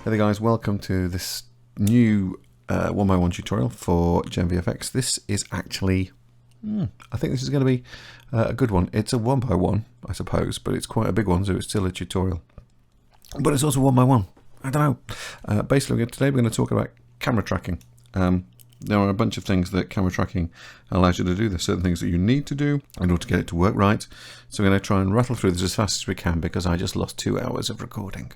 Hey there guys, welcome to this new 1x1 tutorial for GenVFX. This is actually, I think this is going to be a good one. It's a 1x1, I suppose, but it's quite a big one, so it's still a tutorial. But it's also 1x1. I don't know. Basically, today we're going to talk about camera tracking. There are a bunch of things that camera tracking allows you to do. There's certain things that you need to do in order to get it to work right. So we're going to try and rattle through this as fast as we can because I just lost 2 hours of recording,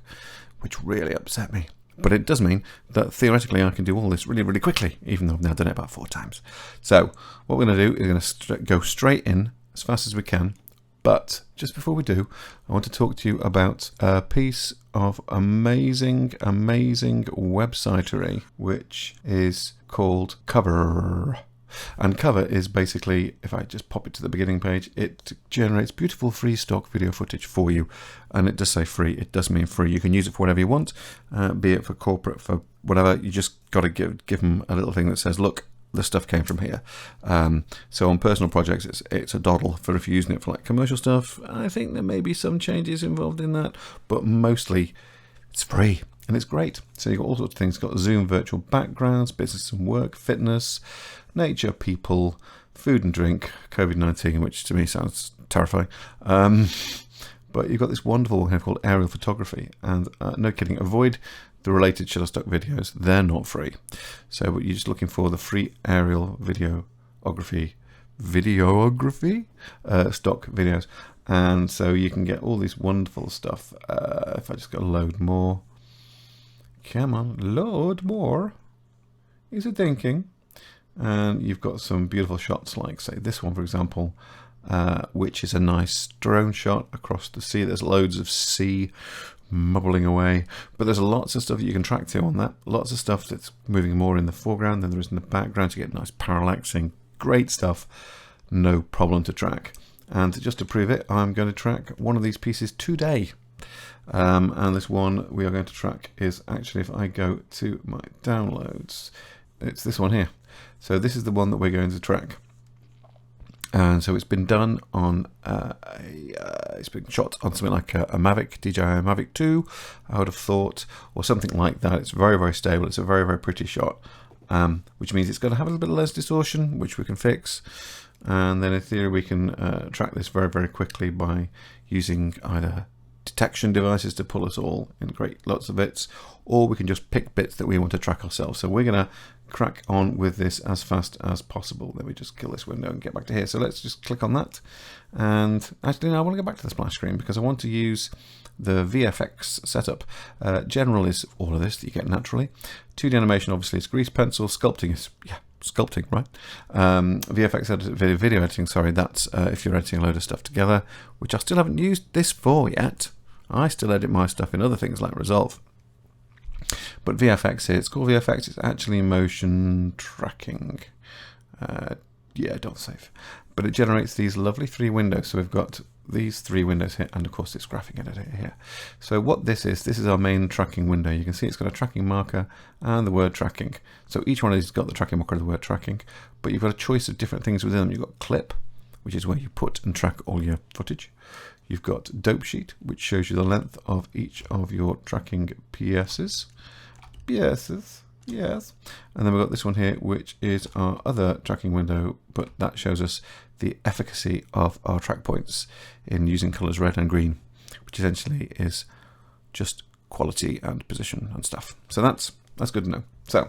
which really upset me. But it does mean that theoretically I can do all this really, really quickly, even though I've now done it about 4 times. So what we're going to do is going to go straight in as fast as we can. But just before we do, I want to talk to you about a piece of amazing websitery, which is called Cover. And Cover is basically, if I just pop it to the beginning page, it generates beautiful free stock video footage for you. And it does say free, it does mean free. You can use it for whatever you want, be it for corporate, for whatever. You just got to give them a little thing that says, look, the stuff came from here. So on personal projects, it's a doddle. For if you're using it for like commercial stuff, I think there may be some changes involved in that, but mostly it's free and it's great. So you've got all sorts of things. You've got Zoom virtual backgrounds, business and work, fitness, nature, people, food and drink, COVID-19, which to me sounds terrifying. But you've got this wonderful one here called aerial photography, and no kidding, avoid the related Shutterstock videos. They're not free. So you're just looking for the free aerial videography stock videos. And so you can get all this wonderful stuff. If I just go load more. Come on, load more. Is it thinking? And you've got some beautiful shots like, say, this one, for example, which is a nice drone shot across the sea. There's loads of sea mubbling away, but there's lots of stuff that you can track to on that. Lots of stuff that's moving more in the foreground than there is in the background. You get nice parallaxing, great stuff, no problem to track. And just to prove it, I'm going to track one of these pieces today. And this one we are going to track is actually, if I go to my downloads, it's this one here. So this is the one that we're going to track. And so it's been done on, it's been shot on something like a Mavic, DJI Mavic 2, I would have thought, or something like that. It's very, very stable. It's a very, very pretty shot, which means it's going to have a little bit less distortion, which we can fix. And then in theory, we can track this very, very quickly by using either detection devices to pull us all in great lots of bits, or we can just pick bits that we want to track ourselves. So we're going to crack on with this as fast as possible. Let me just kill this window and get back to here. So let's just click on that. And actually, no, I want to go back to the splash screen because I want to use the VFX setup. General is all of this that you get naturally. 2D animation obviously is grease pencil. Sculpting is, sculpting, right? VFX video editing, sorry, that's if you're editing a load of stuff together, which I still haven't used this for yet. I still edit my stuff in other things like Resolve. But VFX here, it's called VFX, it's actually motion tracking. Yeah, don't save. But it generates these lovely 3 windows. So we've got these 3 windows here, and of course this graphic editor here. So what this is our main tracking window. You can see it's got a tracking marker and the word tracking. So each one of these has got the tracking marker and the word tracking, but you've got a choice of different things within them. You've got clip, which is where you put and track all your footage. You've got dope sheet, which shows you the length of each of your tracking PSs. Yes. And then we've got this one here, which is our other tracking window, but that shows us the efficacy of our track points in using colors red and green, which essentially is just quality and position and stuff. So that's good to know. So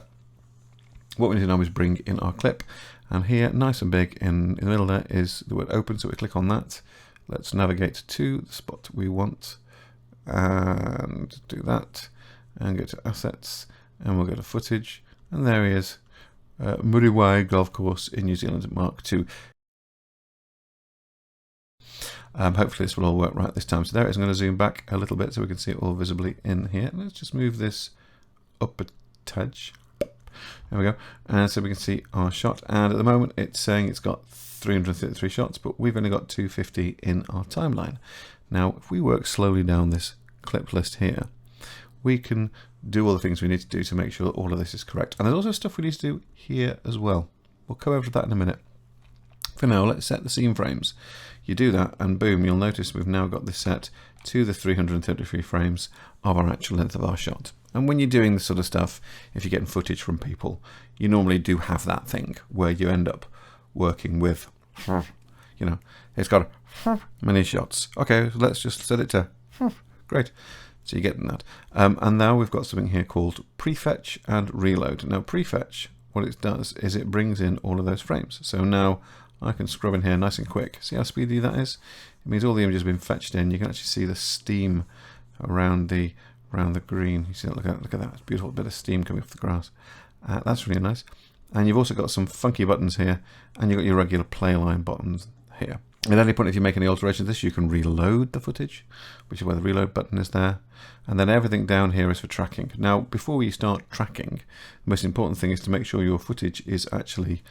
what we need to now is bring in our clip, and here, nice and big in the middle there, is the word open. So we click on that. Let's navigate to the spot we want and do that, and go to assets, and we'll go to footage, and there he is, Muriwai Golf Course in New Zealand, Mark II. Hopefully this will all work right this time. So there it is. I'm going to zoom back a little bit so we can see it all visibly in here. Let's just move this up a touch. There we go. And so we can see our shot. And at the moment it's saying it's got 333 shots, but we've only got 250 in our timeline. Now, if we work slowly down this clip list here, we can do all the things we need to do to make sure that all of this is correct. And there's also stuff we need to do here as well. We'll come over to that in a minute. For now, let's set the scene frames. You do that and boom, you'll notice we've now got this set to the 333 frames of our actual length of our shot. And when you're doing this sort of stuff, if you're getting footage from people, you normally do have that thing where you end up working with, you know, it's got many shots. Okay, so let's just set it to, great. So you're getting that. And now we've got something here called prefetch and reload. Now prefetch, what it does is it brings in all of those frames. So now I can scrub in here nice and quick. See how speedy that is? It means all the images have been fetched in. You can actually see the steam around the green. You see that? Look at that. It's a beautiful bit of steam coming off the grass. That's really nice. And you've also got some funky buttons here, and you've got your regular play line buttons here. At any point, if you make any alterations to this, you can reload the footage, which is where the reload button is there. And then everything down here is for tracking. Now, before we start tracking, the most important thing is to make sure your footage is actually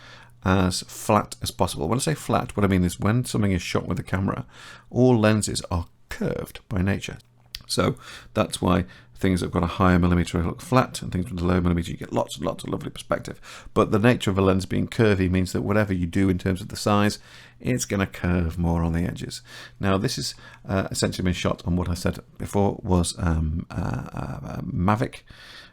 as flat as possible. When I say flat, what I mean is when something is shot with a camera, all lenses are curved by nature. So that's why things that have got a higher millimeter look flat, and things with a low millimeter you get lots and lots of lovely perspective. But the nature of a lens being curvy means that whatever you do in terms of the size, it's going to curve more on the edges. Now this is essentially been shot on what I said before was Mavic.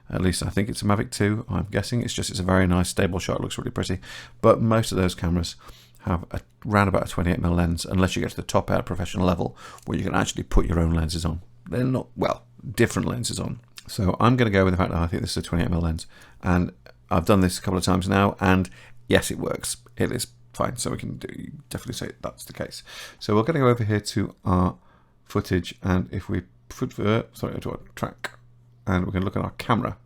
At least I think it's a Mavic 2, I'm guessing. It's a very nice stable shot, it looks really pretty. But most of those cameras have around about a 28mm lens, unless you get to the top out professional level where you can actually put your own lenses on. They're not, well, different lenses on. So I'm going to go with the fact that I think this is a 28mm lens, and I've done this a couple of times now, and yes, it works. It is fine, so we can definitely say that's the case. So we're going to go over here to our footage, and if we to our track, and we're going to look at our camera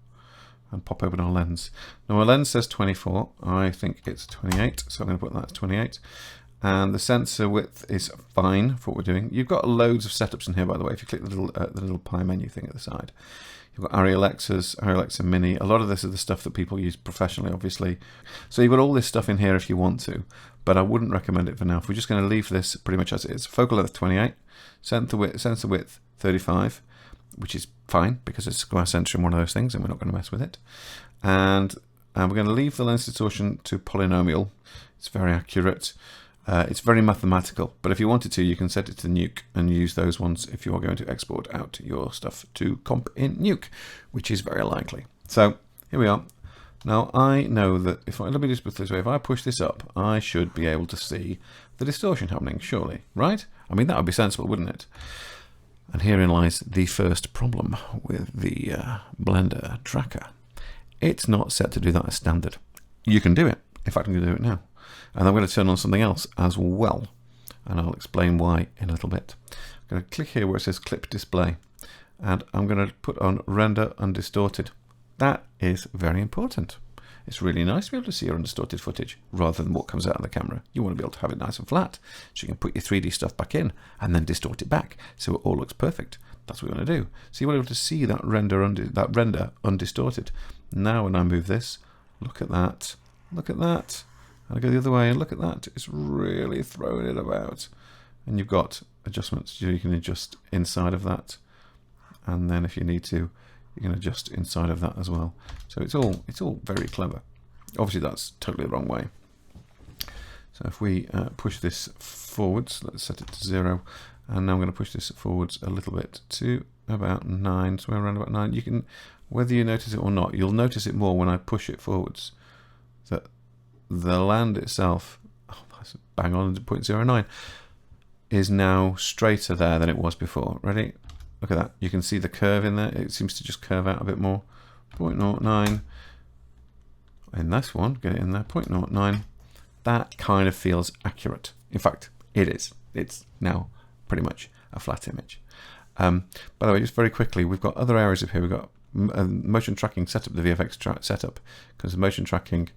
and pop open our lens. Now my lens says 24, I think it's 28, so I'm going to put that as 28. And the sensor width is fine for what we're doing. You've got loads of setups in here, by the way. If you click the little pie menu thing at the side, you've got Arri Alexa Mini. A lot of this is the stuff that people use professionally, obviously. So you've got all this stuff in here if you want to, but I wouldn't recommend it for now. If we're just going to leave this pretty much as it is. Focal length 28, sensor width 35, which is fine because it's a square sensor in one of those things, and we're not going to mess with it. And we're going to leave the lens distortion to polynomial. It's very accurate. It's very mathematical, but if you wanted to, you can set it to nuke and use those ones if you are going to export out your stuff to comp in nuke, which is very likely. So here we are. Now I know that let me just put it this way, if I push this up, I should be able to see the distortion happening, surely, right? I mean, that would be sensible, wouldn't it? And herein lies the first problem with the Blender tracker. It's not set to do that as standard. You can do it. In fact, I'm going to do it now. And I'm going to turn on something else as well, and I'll explain why in a little bit. I'm going to click here where it says clip display, and I'm going to put on render undistorted. That is very important. It's really nice to be able to see your undistorted footage rather than what comes out of the camera. You want to be able to have it nice and flat, so you can put your 3D stuff back in and then distort it back so it all looks perfect. That's what we want to do. So you want to be able to see that render undistorted. Now when I move this, look at that. Look at that. And I go the other way and look at that. It's really throwing it about. And you've got adjustments. You can adjust inside of that. And then if you need to, you can adjust inside of that as well. So it's all very clever. Obviously that's totally the wrong way. So if we push this forwards, let's set it to 0. And now I'm going to push this forwards a little bit to about 9, somewhere around about 9. You can, whether you notice it or not, you'll notice it more when I push it forwards. That the land itself, that's bang on to 0.09, is now straighter there than it was before. Ready? Look at that. You can see the curve in there. It seems to just curve out a bit more. 0.09. In this one, get it in there. 0.09. That kind of feels accurate. In fact, it is. It's now pretty much a flat image. By the way, just very quickly, we've got other areas of here. We've got motion tracking setup, the VFX setup, because motion tracking,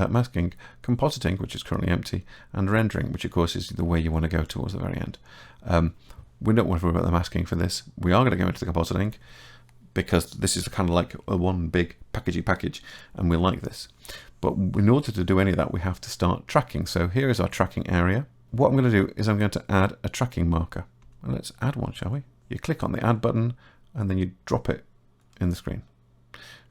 masking, compositing, which is currently empty, and rendering, which of course is the way you want to go towards the very end. We don't want to worry about the masking for this. We are going to go into the compositing because this is kind of like a one big packagey package, and we like this. But in order to do any of that, we have to start tracking. So here is our tracking area. What I'm going to do is I'm going to add a tracking marker. And let's add one, shall we? You click on the add button, and then you drop it in the screen.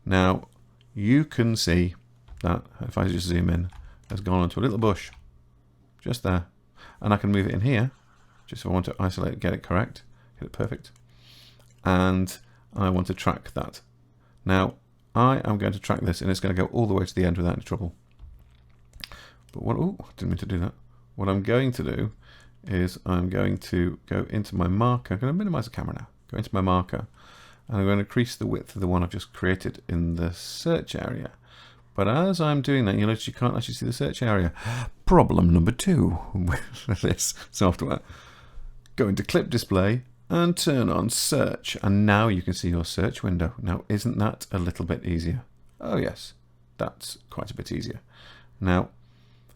Now you can see that if I just zoom in, has gone onto a little bush just there, and I can move it in here just if I want to isolate, get it correct, get it perfect, and I want to track that. Now, I am going to track this, and it's going to go all the way to the end without any trouble. But what, oh, didn't mean to do that. What I'm going to do is I'm going to go into my marker. I'm going to minimize the camera now. Go into my marker, and I'm going to increase the width of the one I've just created in the search area. But as I'm doing that, you notice you can't actually see the search area. Problem number 2 with this software. Go into clip display and turn on search. And now you can see your search window. Now, isn't that a little bit easier? Oh yes, that's quite a bit easier. Now,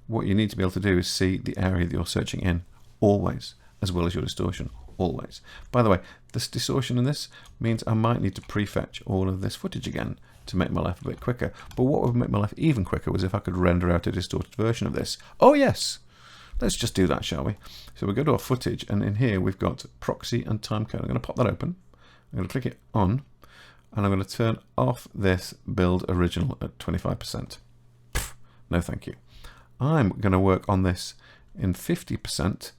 what you need to be able to do is see the area that you're searching in always, as well as your distortion always. By the way, this distortion in this means I might need to prefetch all of this footage again to make my life a bit quicker. But what would make my life even quicker was if I could render out a distorted version of this. Oh yes! Let's just do that, shall we? So we go to our footage, and in here we've got proxy and timecode. I'm going to pop that open. I'm going to click it on, and I'm going to turn off this build original at 25%. Pfft, no thank you. I'm going to work on this in 50%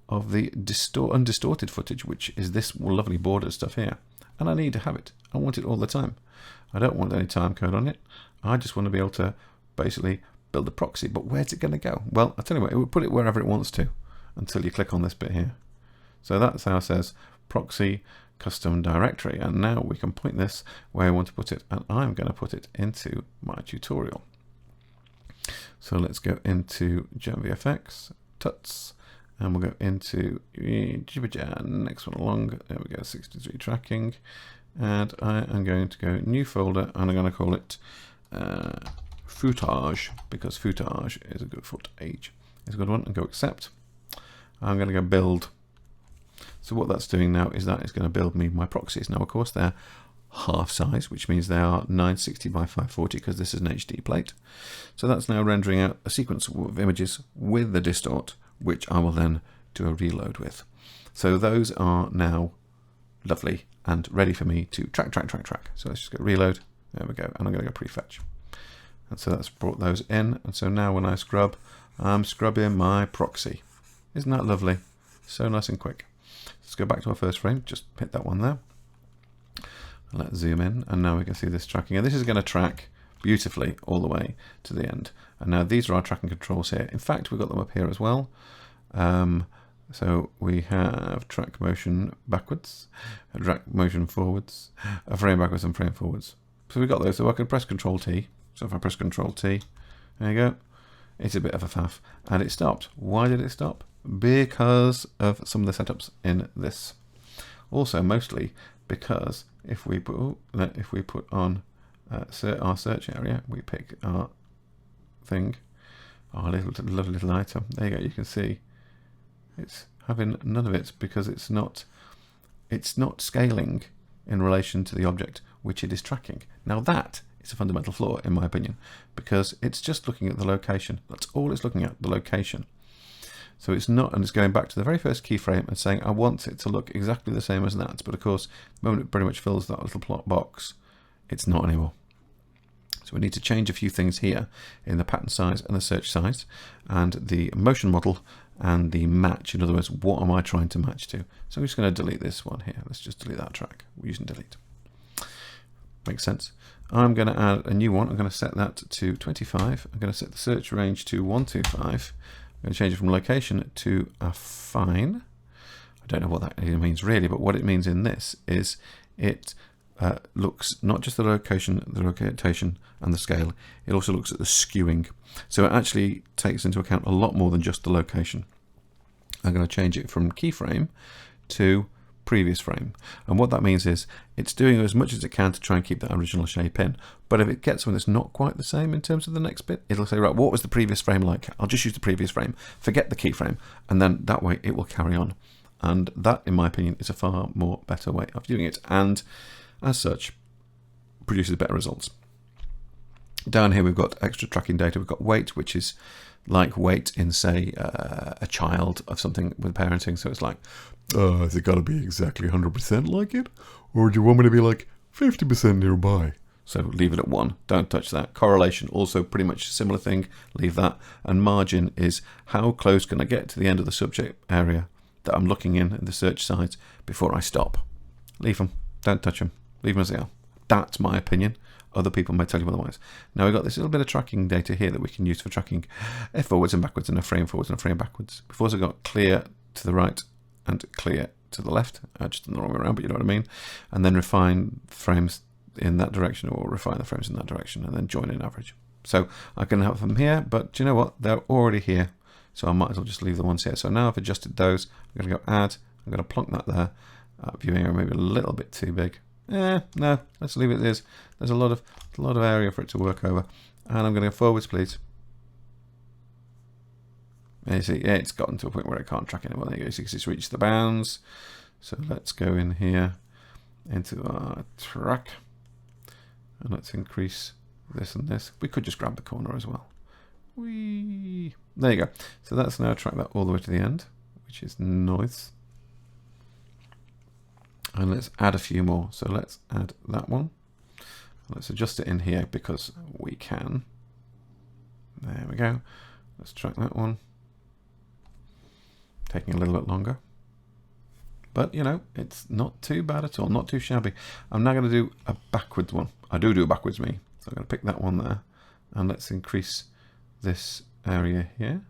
of the undistorted footage, which is this lovely border stuff here. And I need to have it. I want it all the time. I don't want any time code on it. I just want to be able to basically build a proxy. But where's it going to go? Well, I'll tell you what, it will put it wherever it wants to until you click on this bit here. So that's how it says proxy custom directory. And now we can point this where I want to put it. And I'm going to put it into my tutorial. So let's go into GenVFX, tuts, and we'll go into next one along. There we go, 63 tracking. And I am going to go new folder, and I'm going to call it footage, because footage is a good footage. It's a good one, and go accept. I'm going to go build. So what that's doing now is that it's going to build me my proxies. Now, of course, they're half size, which means they are 960 by 540 because this is an HD plate. So that's now rendering out a sequence of images with the distort, which I will then do a reload with. So those are now lovely and ready for me to track. So let's just go reload. There we go. And I'm going to go prefetch. And so that's brought those in. And so now when I scrub, I'm scrubbing my proxy. Isn't that lovely? So nice and quick. Let's go back to our first frame. Just hit that one there. Let's zoom in, and now we can see this tracking. And this is going to track beautifully all the way to the end. And now these are our tracking controls here. In fact, we've got them up here as well. So we have track motion backwards, track motion forwards, a frame backwards and frame forwards. So we've got those. So I can press Control T. So if I press Control T, there you go. It's a bit of a faff. And it stopped. Why did it stop? Because of some of the setups in this. Also, mostly because if we put on our search area, we pick our thing, our lovely little item. There you go. You can see it's having none of it because it's not scaling in relation to the object which it is tracking. Now that is a fundamental flaw in my opinion, because it's just looking at the location. That's all it's looking at, the location. So it's not, and it's going back to the very first keyframe and saying I want it to look exactly the same as that. But of course, the moment it pretty much fills that little plot box, it's not anymore. So we need to change a few things here in the pattern size and the search size and the motion model and the match. In other words, what am I trying to match to? So I'm just going to delete this one here. Let's just delete that track. We're using delete. Makes sense. I'm going to add a new one. I'm going to set that to 25. I'm going to set the search range to 125. I'm going to change it from location to affine. I don't know what that means really, but what it means in this is it looks not just the location, the rotation and the scale, it also looks at the skewing. So it actually takes into account a lot more than just the location. I'm going to change it from keyframe to previous frame. And what that means is it's doing as much as it can to try and keep that original shape in. But if it gets one that's not quite the same in terms of the next bit, it'll say, right, what was the previous frame like? I'll just use the previous frame, forget the keyframe, and then that way it will carry on. And that, in my opinion, is a far more better way of doing it. And as such, produces better results. Down here, we've got extra tracking data. We've got weight, which is like weight in, say, a child of something with parenting. So it's like, has it got to be exactly 100% like it? Or do you want me to be like 50% nearby? So leave it at 1. Don't touch that. Correlation, also pretty much a similar thing. Leave that. And margin is how close can I get to the end of the subject area that I'm looking in the search size before I stop. Leave them. Don't touch them. Leave them as they are. That's my opinion. Other people may tell you otherwise. Now we've got this little bit of tracking data here that we can use for tracking a forwards and backwards and a frame forwards and a frame backwards. We've also got clear to the right and clear to the left, just in the wrong way around, but you know what I mean. And then refine frames in that direction, or refine the frames in that direction, and then join in average. So I can have them here, but do you know what? They're already here. So I might as well just leave the ones here. So now I've adjusted those. I'm going to go add. I'm going to plonk that there. Viewing area maybe a little bit too big. No, let's leave it as. There's a lot of area for it to work over. And I'm going to go forwards, please. And you see, yeah, it's gotten to a point where it can't track anymore. There you go. So it's reached the bounds. So let's go in here into our track. And let's increase this and this. We could just grab the corner as well. Whee! There you go. So that's now tracked that all the way to the end, which is nice. And let's add a few more. So let's add that one. Let's adjust it in here because we can. There we go. Let's track that one. Taking a little bit longer. But, you know, it's not too bad at all. Not too shabby. I'm now going to do a backwards one. I do a backwards me. So I'm going to pick that one there. And let's increase this area here.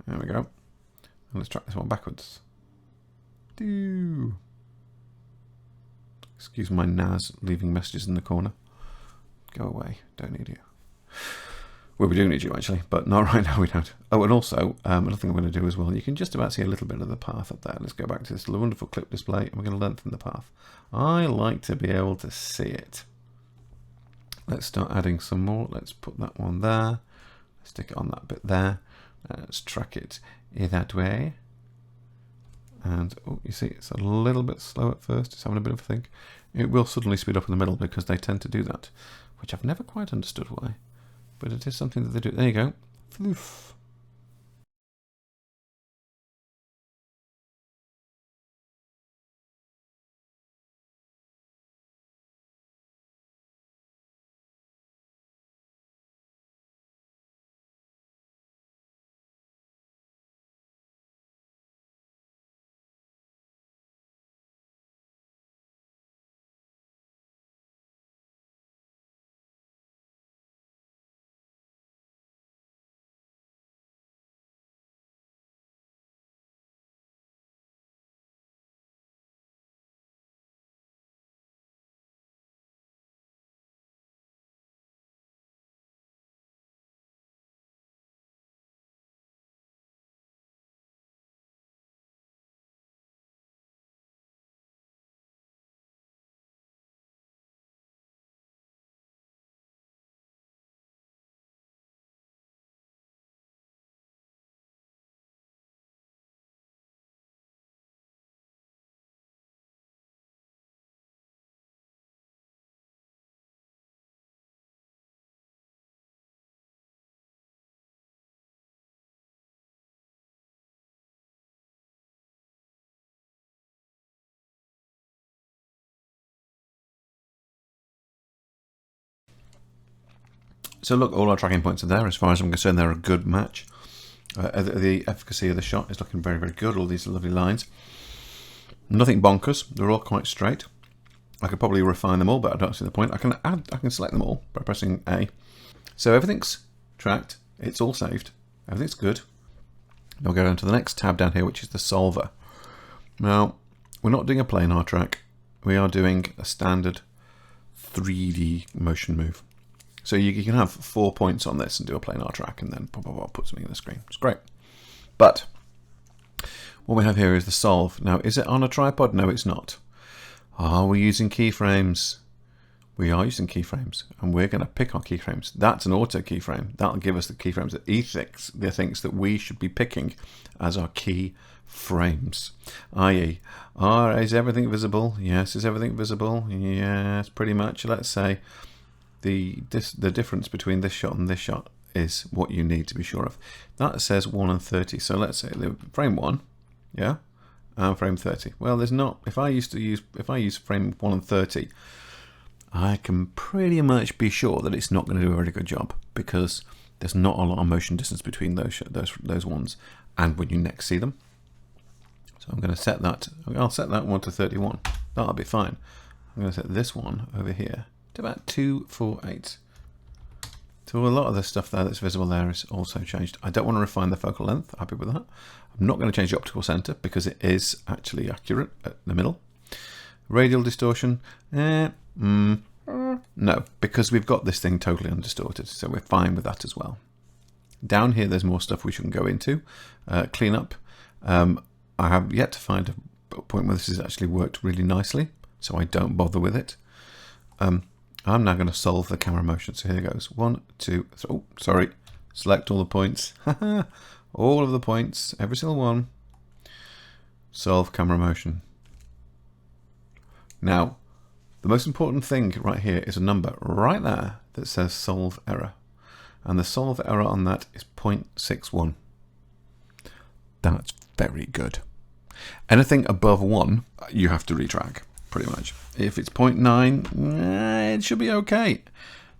There we go. And let's track this one backwards. Excuse my NAS leaving messages in the corner. Go away. Don't need you. Well, we do need you actually, but not right now, we don't. Oh, and also, another thing I'm going to do as well, you can just about see a little bit of the path up there. Let's go back to this wonderful clip display, and we're going to lengthen the path. I like to be able to see it. Let's start adding some more. Let's put that one there. Stick it on that bit there. Let's track it in that way. And, oh, you see, it's a little bit slow at first. It's having a bit of a think. It will suddenly speed up in the middle because they tend to do that, which I've never quite understood why. But it is something that they do. There you go. Floof. So look, all our tracking points are there. As far as I'm concerned, they're a good match. The efficacy of the shot is looking very, very good. All these lovely lines. Nothing bonkers. They're all quite straight. I could probably refine them all, but I don't see the point. I can select them all by pressing A. So everything's tracked. It's all saved. Everything's good. Now we'll go down to the next tab down here, which is the solver. Now, we're not doing a planar track. We are doing a standard 3D motion move. So you can have 4 points on this and do a planar track and then put something in the screen. It's great. But what we have here is the solve. Now, is it on a tripod? No, it's not. Are we using keyframes? We are using keyframes, and we're going to pick our keyframes. That's an auto keyframe. That'll give us the keyframes that he thinks that we should be picking as our key frames. I.e., is everything visible? Yes. Is everything visible? Yes, pretty much. Let's say the difference between this shot and this shot is what you need to be sure of. That says 1 and 30. So let's say frame 1, yeah, and frame 30. Well, there's not. If I use frame 1 and 30, I can pretty much be sure that it's not going to do a very good job because there's not a lot of motion distance between those ones and when you next see them. So I'm going to set that, I'll set that one to 31. That'll be fine. I'm going to set this one over here to about 248. So a lot of the stuff there that's visible there is also changed. I don't want to refine the focal length. Happy with that. I'm not going to change the optical center because it is actually accurate at the middle. Radial distortion, no, because we've got this thing totally undistorted, so we're fine with that as well. Down here, there's more stuff we shouldn't go into. Clean up. I have yet to find a point where this has actually worked really nicely, so I don't bother with it. I'm now going to solve the camera motion. So here goes. 1, 2, 3. Oh, sorry. Select all the points. All of the points, every single one. Solve camera motion. Now, the most important thing right here is a number right there that says solve error. And the solve error on that is 0.61. That's very good. Anything above 1, you have to retrack, pretty much. If it's 0.9, it should be okay.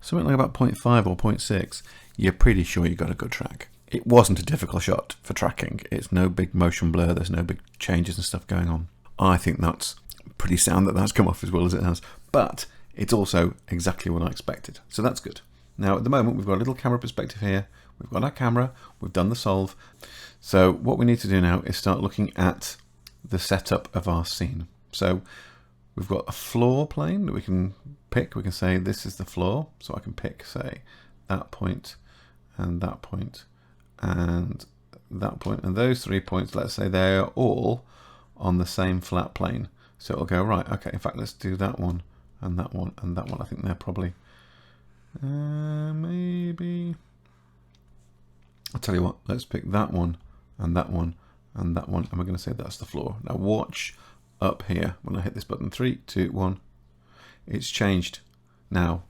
Something like about 0.5 or 0.6, you're pretty sure you got a good track. It wasn't a difficult shot for tracking. It's no big motion blur. There's no big changes and stuff going on. I think that's pretty sound that that's come off as well as it has. But it's also exactly what I expected. So that's good. Now at the moment we've got a little camera perspective here. We've got our camera. We've done the solve. So what we need to do now is start looking at the setup of our scene. So we've got a floor plane that we can pick. We can say this is the floor. So I can pick, say, that point and that point and that point. And those 3 points, let's say they are all on the same flat plane. So it'll go, right, okay, in fact, let's do that one and that one and that one. I think they're probably, maybe, I'll tell you what, let's pick that one and that one and that one. And we're going to say that's the floor. Now watch up here when I hit this button. 3, 2, 1. It's changed now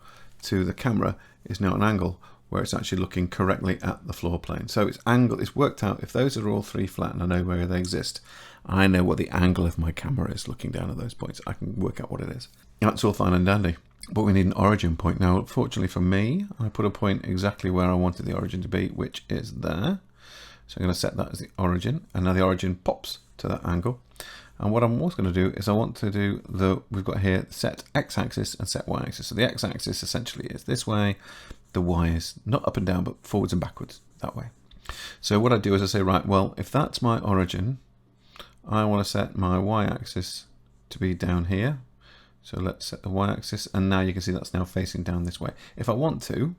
to the camera is now an angle where it's actually looking correctly at the floor plane. So it's angle, it's worked out. If those are all 3 flat and I know where they exist, I know what the angle of my camera is looking down at those points. I can work out what it is. That's all fine and dandy. But we need an origin point. Now, fortunately for me, I put a point exactly where I wanted the origin to be, which is there. So I'm going to set that as the origin. And now the origin pops to that angle. And what I'm also going to do is I want to do we've got here set x-axis and set y-axis. So the x-axis essentially is this way. The y is not up and down, but forwards and backwards that way. So what I do is I say, right, well, if that's my origin, I want to set my y-axis to be down here. So let's set the y-axis, and now you can see that's now facing down this way. If I want to,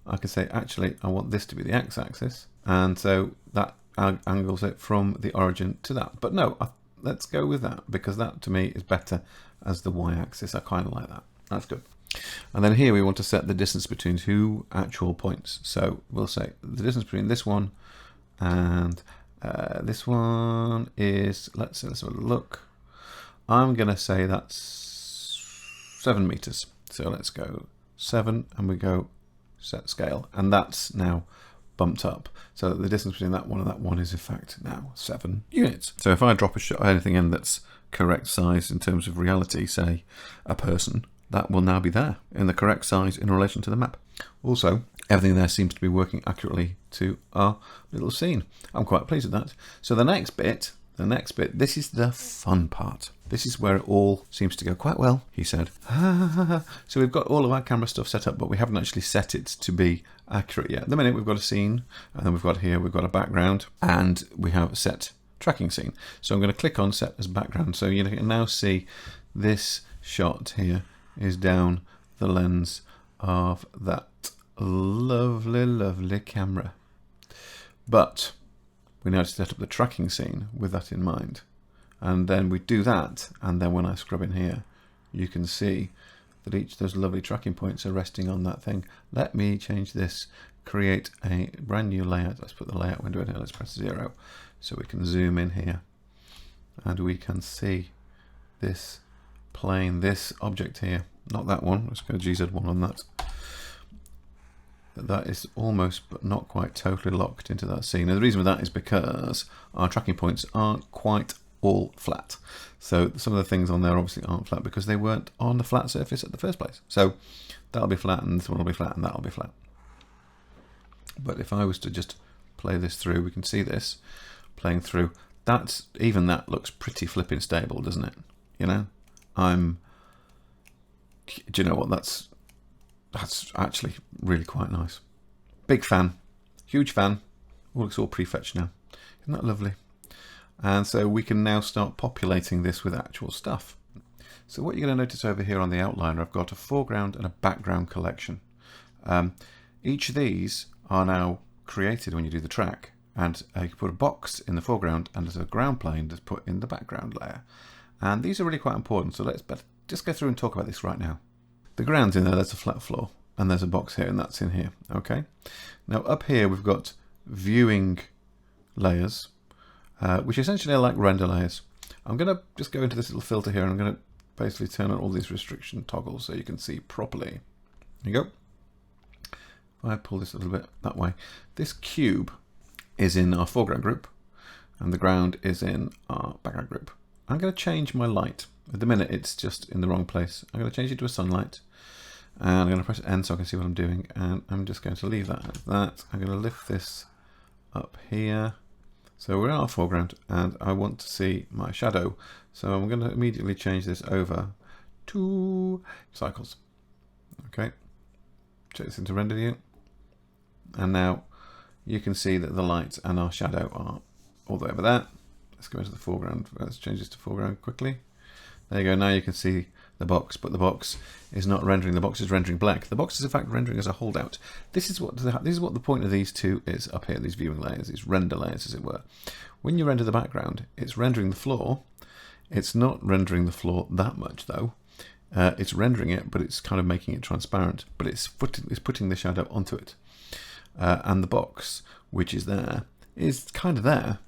I can say, actually, I want this to be the x-axis, and so that angles it from the origin to that. But no, let's go with that, because that to me is better as the y-axis. I kind of like that. That's good. And then here we want to set the distance between 2 actual points. So we'll say the distance between this one and this one is, let's have a look. I'm going to say that's 7 meters. So let's go 7 and we go set scale. And that's now bumped up. So that the distance between that one and that one is in fact now 7 units. So if I drop a shot, anything in that's correct size in terms of reality, say a person, that will now be there in the correct size in relation to the map. Also, everything there seems to be working accurately to our little scene. I'm quite pleased with that. So the next bit, this is the fun part. This is where it all seems to go quite well, he said. So we've got all of our camera stuff set up, but we haven't actually set it to be accurate yet. At the minute, we've got a scene, and then we've got here, we've got a background, and we have a set tracking scene. So I'm going to click on set as background. So you can now see this shot here is down the lens of that lovely, lovely camera. But we now set up the tracking scene with that in mind. And then we do that, and then when I scrub in here, you can see that each of those lovely tracking points are resting on that thing. Let me change this, create a brand new layout. Let's put the layout window in here, let's press 0. So we can zoom in here, and we can see this plane, this object here, not that one, let's go GZ1 on that. That is almost but not quite totally locked into that scene. And the reason for that is because our tracking points aren't quite all flat. So some of the things on there obviously aren't flat because they weren't on the flat surface at the first place. So that'll be flat, and this one will be flat, and that'll be flat. But if I was to just play this through, we can see this playing through. even that looks pretty flipping stable, doesn't it? You know, do you know what? That's actually really quite nice. Big fan, huge fan. Oh, looks all prefetched now. Isn't that lovely? And so we can now start populating this with actual stuff. So what you're going to notice over here on the outliner, I've got a foreground and a background collection. Each of these are now created when you do the track, and you can put a box in the foreground and as a ground plane that's put in the background layer. And these are really quite important, so let's just go through and talk about this right now. The ground's in there, there's a flat floor, and there's a box here, and that's in here. Okay. Now up here we've got viewing layers, which essentially are like render layers. I'm going to just go into this little filter here, and I'm going to basically turn on all these restriction toggles so you can see properly. There you go. If I pull this a little bit that way, this cube is in our foreground group, and the ground is in our background group. I'm going to change my light. At the minute it's just in the wrong place. I'm going to change it to a sunlight, and I'm going to press N so I can see what I'm doing, and I'm just going to leave that as that. I'm going to lift this up here. So we're in our foreground, and I want to see my shadow. So I'm going to immediately change this over to cycles. Okay, check this into render view, and now you can see that the light and our shadow are all the way over there. Let's go into the foreground. Let's change this to foreground quickly. There you go. Now you can see the box, but the box is not rendering. The box is rendering black. The box is in fact rendering as a holdout. This is what the point of these two is up here. These viewing layers, these render layers, as it were. When you render the background, it's rendering the floor. It's not rendering the floor that much though. It's rendering it, but it's kind of making it transparent. But it's putting the shadow onto it, and the box, which is there, is kind of there,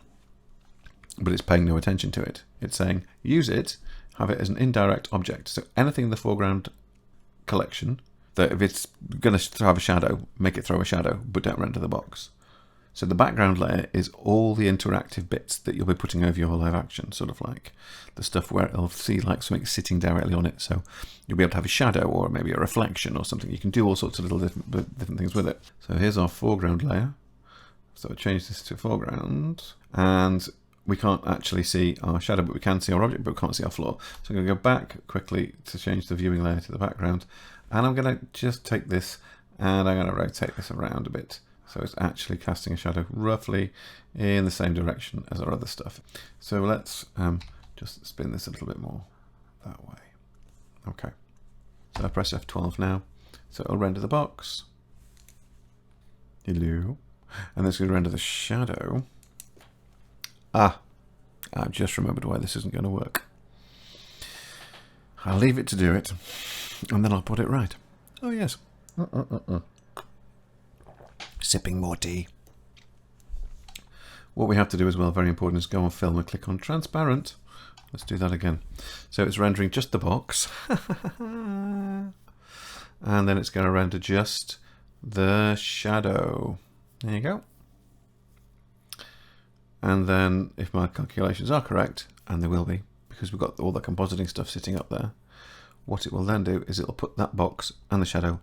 but it's paying no attention to it. It's saying use it. Have it as an indirect object. So anything in the foreground collection, that if it's going to have a shadow, make it throw a shadow, but don't render the box. So the background layer is all the interactive bits that you'll be putting over your live action, sort of like the stuff where it'll see like something sitting directly on it. So you'll be able to have a shadow or maybe a reflection or something. You can do all sorts of little different things with it. So here's our foreground layer. So I change this to foreground, and we can't actually see our shadow, but we can see our object, but we can't see our floor. So I'm going to go back quickly to change the viewing layer to the background, and I'm going to just take this and I'm going to rotate this around a bit. So it's actually casting a shadow roughly in the same direction as our other stuff. So let's just spin this a little bit more that way. Okay. So I press F12 now. So it'll render the box. Hello. And it's going to render the shadow. Ah, I've just remembered why this isn't going to work. I'll leave it to do it, and then I'll put it right. Oh, yes. Sipping more tea. What we have to do as well, very important, is go on film and click on transparent. Let's do that again. So it's rendering just the box. And then it's going to render just the shadow. There you go. And then if my calculations are correct, and they will be, because we've got all the compositing stuff sitting up there, what it will then do is it'll put that box and the shadow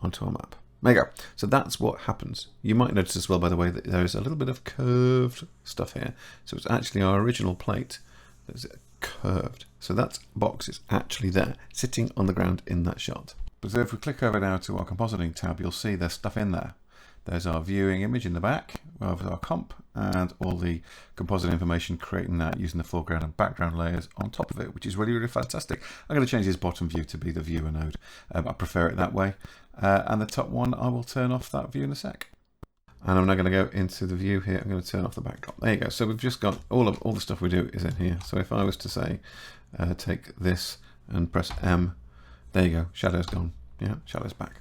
onto a map. There you go. So that's what happens. You might notice as well, by the way, that there is a little bit of curved stuff here. So it's actually our original plate that's curved. So that box is actually there, sitting on the ground in that shot. But so if we click over now to our compositing tab, you'll see there's stuff in there. There's our viewing image in the back, with our comp, and all the composite information, creating that using the foreground and background layers on top of it, which is really, really fantastic. I'm going to change this bottom view to be the viewer node. I prefer it that way. And the top one, I will turn off that view in a sec. And I'm now going to go into the view here. I'm going to turn off the backdrop. There you go. So we've just got all the stuff we do is in here. So if I was to say, take this and press M, there you go. Shadow's gone. Yeah, shadow's back.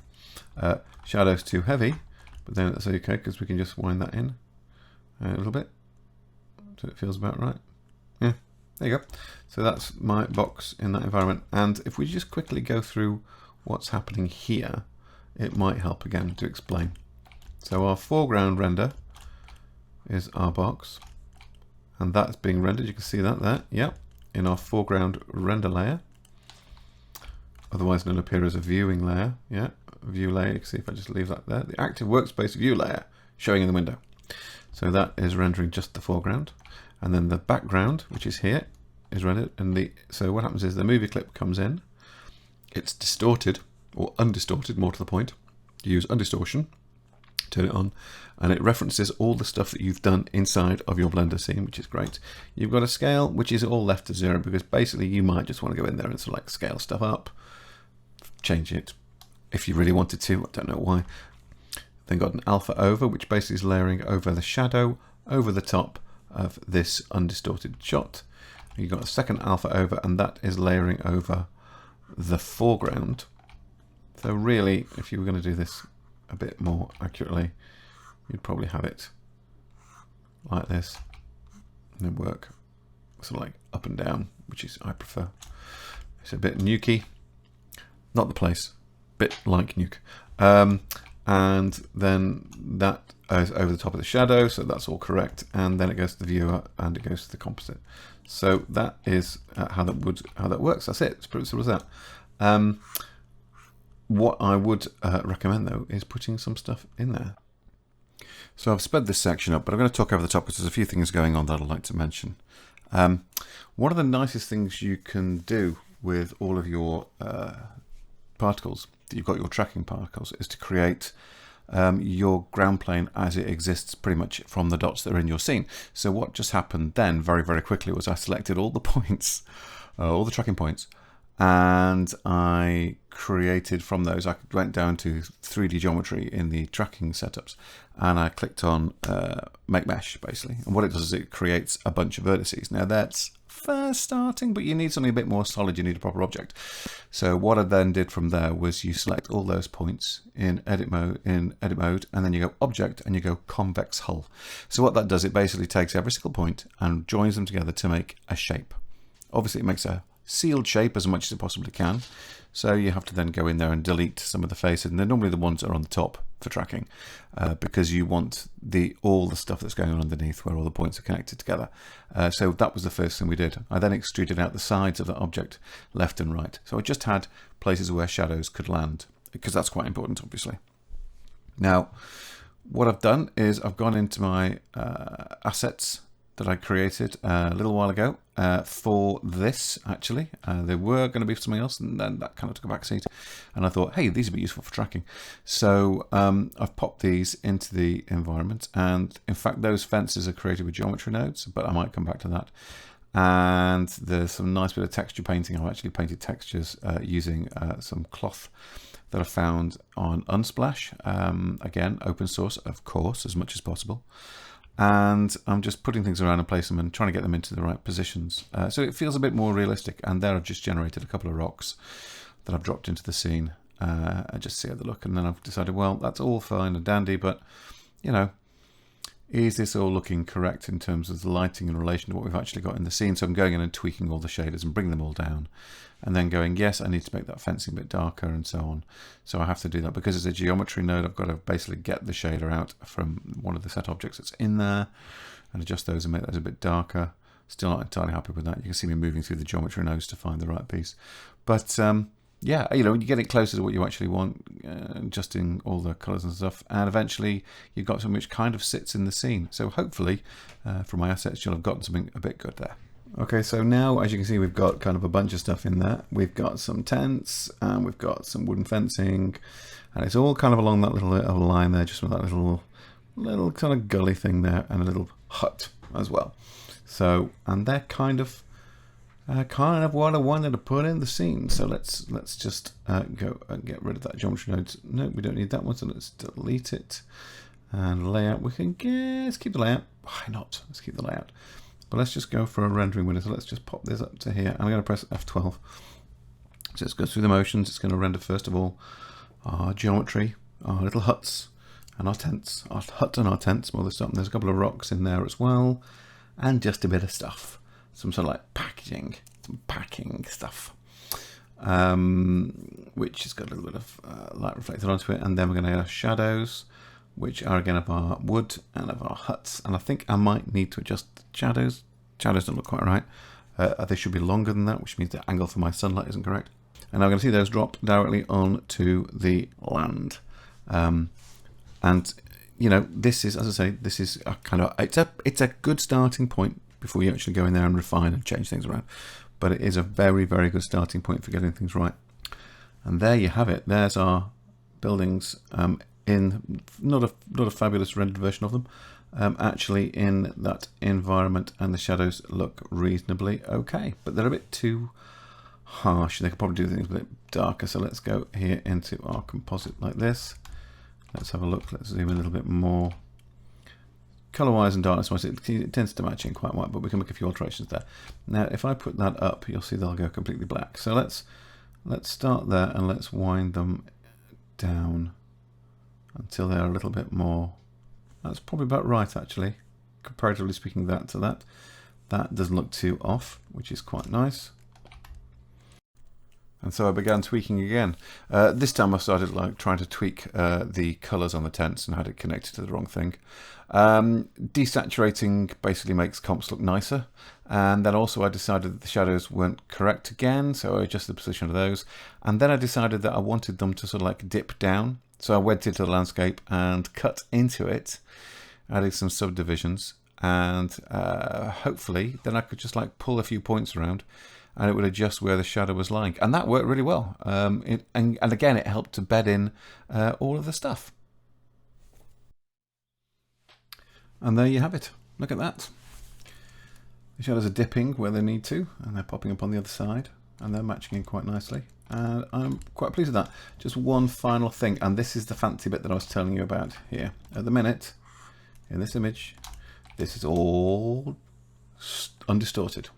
Shadow's too heavy. But then that's okay, because we can just wind that in a little bit so it feels about right. Yeah, there you go. So that's my box in that environment. And if we just quickly go through what's happening here, it might help again to explain. So our foreground render is our box, and that's being rendered. You can see that there, yep, in our foreground render layer, otherwise known appear as a viewing layer. Yeah, view layer. You can see if I just leave that there, the active workspace view layer showing in the window. So that is rendering just the foreground, and then the background, which is here, is rendered. And so what happens is the movie clip comes in, it's distorted or undistorted, more to the point. You use undistortion, turn it on, and it references all the stuff that you've done inside of your Blender scene, which is great. You've got a scale, which is all left to 0, because basically you might just want to go in there and select scale stuff up, change it if you really wanted to. I don't know why. Then got an alpha over, which basically is layering over the shadow over the top of this undistorted shot. You've got a second alpha over, and that is layering over the foreground. So really, if you were going to do this a bit more accurately, you'd probably have it like this, and then work sort of like up and down, which is I prefer. It's a bit nukey, not the place, bit like nuke. And then that is over the top of the shadow, so that's all correct. And then it goes to the viewer, and it goes to the composite. So that is how that works. That's it. It's pretty simple as that. What I would recommend though is putting some stuff in there. So I've sped this section up, but I'm going to talk over the top because there's a few things going on that I'd like to mention. One of the nicest things you can do with all of your particles, that you've got your tracking particles, is to create your ground plane as it exists pretty much from the dots that are in your scene. So what just happened then very, very quickly was I selected all the points, all the tracking points, and I created from those, I went down to 3D geometry in the tracking setups, and I clicked on make mesh basically. And what it does is it creates a bunch of vertices. Now that's first starting, but you need something a bit more solid. You need a proper object. So what I then did from there was you select all those points in edit mode, and then you go object and you go convex hull. So what that does, it basically takes every single point and joins them together to make a shape. Obviously it makes a sealed shape as much as it possibly can. So you have to then go in there and delete some of the faces, and they're normally the ones that are on the top for tracking, because you want all the stuff that's going on underneath where all the points are connected together. So that was the first thing we did. I then extruded out the sides of the object left and right. So I just had places where shadows could land, because that's quite important, obviously. Now, what I've done is I've gone into my assets that I created a little while ago for this, actually. There were going to be something else, and then that kind of took a back seat. And I thought, hey, these would be useful for tracking. So I've popped these into the environment. And in fact, those fences are created with geometry nodes, but I might come back to that. And there's some nice bit of texture painting. I've actually painted textures using some cloth that I found on Unsplash. Again, open source, of course, as much as possible. And I'm just putting things around and place them and trying to get them into the right positions. So it feels a bit more realistic. And there I've just generated a couple of rocks that I've dropped into the scene. I just see how they look. And then I've decided, well, that's all fine and dandy, but, you know, is this all looking correct in terms of the lighting in relation to what we've actually got in the scene? So I'm going in and tweaking all the shaders and bringing them all down. And then going, yes, I need to make that fencing a bit darker and so on. So I have to do that because it's a geometry node. I've got to basically get the shader out from one of the set objects that's in there and adjust those and make those a bit darker. Still not entirely happy with that. You can see me moving through the geometry nodes to find the right piece. But yeah, you know, when you get it closer to what you actually want, adjusting all the colors and stuff, and eventually you've got something which kind of sits in the scene. So hopefully, from my assets, you'll have gotten something a bit good there. Okay, so now, as you can see, we've got kind of a bunch of stuff in there. We've got some tents, and we've got some wooden fencing, and it's all kind of along that little line there, just with that little kind of gully thing there, and a little hut as well. So, and they're kind of what I wanted to put in the scene. So let's just go and get rid of that geometry node. No, we don't need that one, so let's delete it. And layout, let's keep the layout. Why not? Let's keep the layout. But let's just go for a rendering window. So let's just pop this up to here. I'm going to press F12. So let's go through the motions. It's going to render, first of all, our geometry, our little huts, and our tents. Our hut and our tents. Well, there's a couple of rocks in there as well. And just a bit of stuff. Some sort of like packaging, some packing stuff. Which has got a little bit of light reflected onto it. And then we're going to have shadows, which are again of our wood and of our huts. And I think I might need to adjust the shadows. Shadows don't look quite right. They should be longer than that, which means the angle for my sunlight isn't correct. And I'm going to see those drop directly onto the land. And you know, this is, as I say, this is a kind of it's a good starting point before you actually go in there and refine and change things around. But it is a very, very good starting point for getting things right. And there you have it. There's our buildings in not a fabulous rendered version of them. Actually in that environment, and the shadows look reasonably okay, but they're a bit too harsh. They could probably do things a bit darker. So let's go here into our composite like this. Let's have a look. Let's zoom a little bit more. Color-wise and darkness-wise, it tends to match in quite well, but we can make a few alterations there. Now, if I put that up, you'll see they'll go completely black. So let's start there and let's wind them down until they're a little bit more. That's probably about right, actually, comparatively speaking. That to that doesn't look too off, which is quite nice. And so I began tweaking again. This time I started like trying to tweak the colors on the tents and had it connected to the wrong thing. Desaturating basically makes comps look nicer. And then also I decided that the shadows weren't correct again, so I adjusted the position of those. And then I decided that I wanted them to sort of like dip down. So I went into the landscape and cut into it, adding some subdivisions, and hopefully then I could just like pull a few points around and it would adjust where the shadow was lying. And that worked really well. And again, it helped to bed in all of the stuff. And there you have it. Look at that. The shadows are dipping where they need to, and they're popping up on the other side, and they're matching in quite nicely. And I'm quite pleased with that. Just one final thing, and this is the fancy bit that I was telling you about here. At the minute, in this image, this is all undistorted.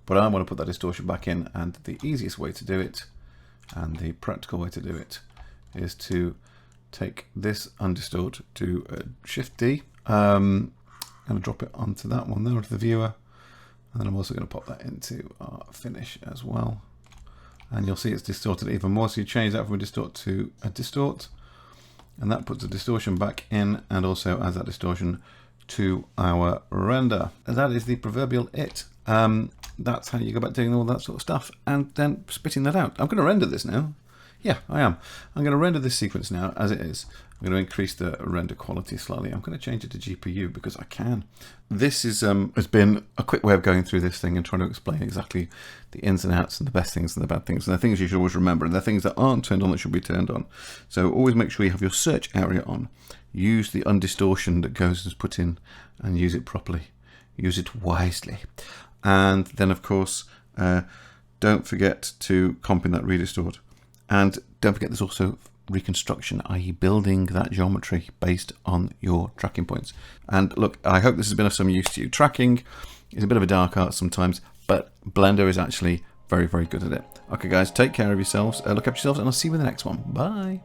But I want to put that distortion back in, and the easiest way to do it, and the practical way to do it, is to take this undistort, do Shift D, and drop it onto that one there, onto the viewer. And then I'm also going to pop that into our finish as well. And you'll see it's distorted even more. So you change that from a distort to a distort, and that puts the distortion back in and also adds that distortion to our render. And that is the proverbial it. That's how you go about doing all that sort of stuff and then spitting that out. I'm going to render this now. Yeah, I am. I'm going to render this sequence now as it is. I'm going to increase the render quality slightly. I'm going to change it to GPU because I can. This is has been a quick way of going through this thing and trying to explain exactly the ins and outs and the best things and the bad things and the things you should always remember and the things that aren't turned on that should be turned on. So always make sure you have your search area on. Use the undistortion that Ghost has put in and use it properly. Use it wisely. And then of course, don't forget to comp in that redistort. And don't forget there's also reconstruction, i.e. building that geometry based on your tracking points. And look, I hope this has been of some use to you. Tracking is a bit of a dark art sometimes, but Blender is actually very, very good at it. Okay guys, take care of yourselves, look after yourselves, and I'll see you in the next one. Bye.